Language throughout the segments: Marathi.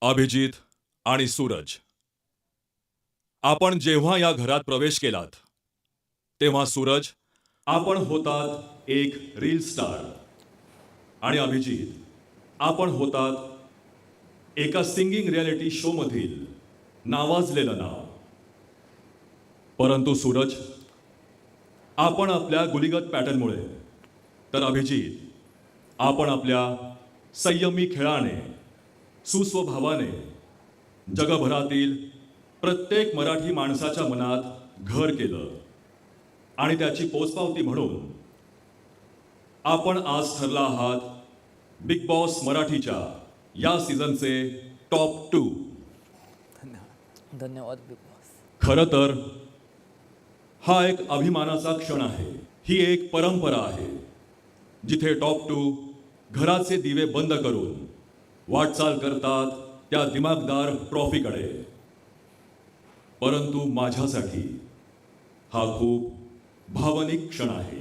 अभिजित आणि सूरज, आपण जेव्हा या घरात प्रवेश केलात तेव्हा सूरज, आपण होतात एक रील स्टार आणि अभिजित, आपण होतात एका सिंगिंग रियालिटी शो मधील नावाजलेलं नाव. परंतु सूरज, आपण आपल्या गुलीगत पॅटर्नमुळे, तर अभिजित, आपण आपल्या संयमी खेळाने, सुस्वभावाने जगभरातील प्रत्येक मराठी माणसाच्या मनात घर केलं आणि त्याची पोचपावती म्हणून आपण आज ठरला आहात बिग बॉस मराठीच्या या सीझनचे टॉप 2. धन्यवाद बिग बॉस. खरं तर हा एक अभिमानाचा क्षण आहे. ही एक परंपरा आहे जिथे टॉप 2 घराचे दिवे बंद करून वाटचाल करतात त्या दिमागदार ट्रॉफीकडे. परंतु माझ्यासाठी हा खूप भावनिक क्षण आहे,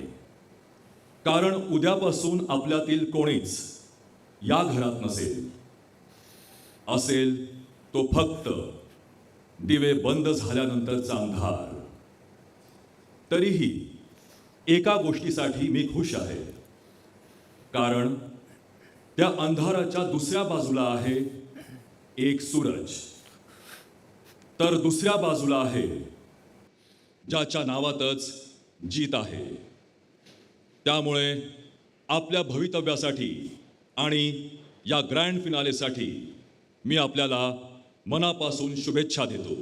कारण उद्यापासून आपल्यातील कोणीच या घरात नसेल. असेल तो फक्त दिवे बंद झाल्यानंतरचा अंधार. तरीही एका गोष्टीसाठी मी खुश आहे, कारण त्या अंधाराच्या दुसऱ्या बाजूला आहे एक सूरज, तर दुसऱ्या बाजूला आहे ज्याच्या नावातच जीत आहे. त्यामुळे आपल्या भवितव्यासाठी आणि या ग्रँड फिनालेसाठी मी आपल्याला मनापासून शुभेच्छा देतो.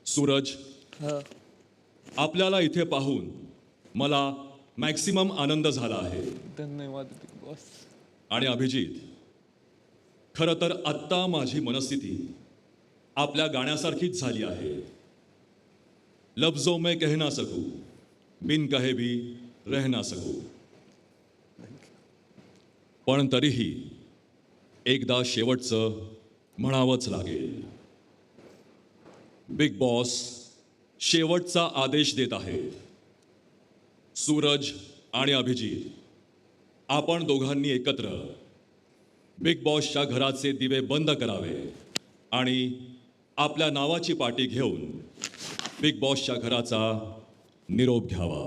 सूरज, आपल्याला इथे पाहून मला मॅक्सिमम आनंद झाला आहे. धन्यवाद बिग बॉस. आणि अभिजित, खरं तर आत्ता माझी मनस्थिती आपल्या गाण्यासारखीच झाली आहे. लफ्जों में कह ना सकूं, बिन कहे भी रह ना सकूं. पण तरीही एकदा शेवटचं म्हणावंच लागेल. बिग बॉस शेवटचा आदेश देत आहे. सूरज आणि अभिजित, आपण दोघांनी एकत्र बिग बॉसच्या घराचे दिवे बंद करावे आणि आपल्या नावाची पाटी घेऊन बिग बॉसच्या घराचा निरोप घ्यावा.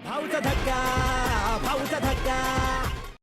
भाऊचा धक्का, भाऊचा धक्का.